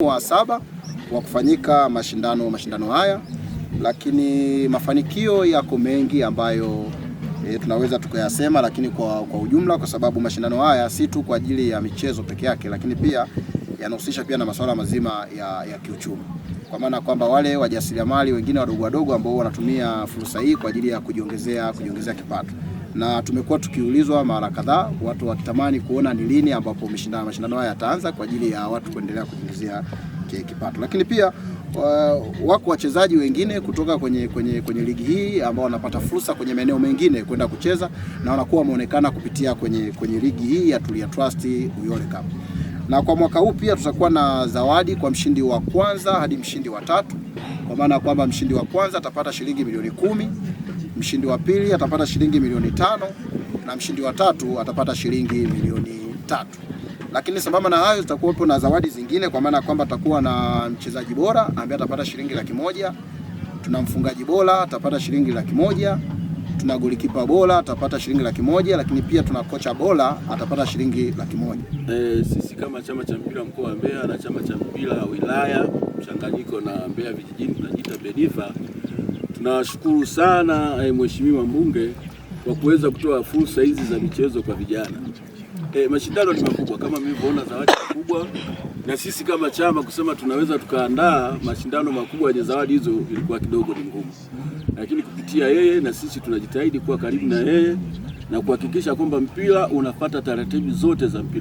wa 7 wa kufanyika mashindano haya, lakini mafanikio yako mengi ambayo tunaweza tukayasema, lakini kwa ujumla, kwa sababu mashindano haya si tu kwa ajili ya michezo peke yake, lakini pia yanahusisha pia na masuala mazima ya kiuchumi, kwa maana kwamba wale wajasiriamali wengine wadogo ambao wanatumia fursa hii kwa ajili ya kujiongezea kipato. Na tumekuwa tukiulizwa mara kadhaa, watu wakitamani kuona ni lini ambapo mashindano haya yataanza kwa ajili ya watu kuendelea kujiongezea kipato. Lakini pia wako wachezaji wengine kutoka kwenye ligi hii ambao wanapata fursa kwenye maeneo mengine kwenda kucheza na wanakuwa wameonekana kupitia kwenye ligi hii ya Tulia Trust Uyole Cup. Na kwa mwaka huu pia tutakuwa na zawadi kwa mshindi wa kwanza hadi mshindi wa 3, kwa maana kwamba mshindi wa kwanza atapata shilingi milioni 10, mshindi wa pili atapata shilingi milioni 5 na mshindi wa 3 atapata shilingi milioni 3. Lakini sambamba na hayo tutakuwepo na zawadi zingine, kwa maana kwamba tutakuwa na mchezaji bora ambaye atapata shilingi 100,000, tuna mfungaji bora atapata shilingi 100,000, tuna golikipa bora atapata shilingi 100,000, lakini pia tuna kocha bora atapata shilingi 100,000. Sisi kama chama cha mpira mkoa wa Mbeya na chama cha mpira wilaya mchanganyiko na Mbeya vijijini tunajiita BEDIFA, tunawashukuru sana mheshimiwa mbunge kwa kuweza kutoa fursa hizi za michezo kwa vijana. Mashindano ni makubwa kama mlivyoona, zawadi kubwa, na sisi kama chama kusema tunaweza tukaandaa mashindano makubwa yenye zawadi hizo ilikuwa kidogo ni ngumu, lakini kupitia yeye na sisi tunajitahidi kuwa karibu na yeye na kuhakikisha kwamba mpira unafuata taratibu zote za mpira.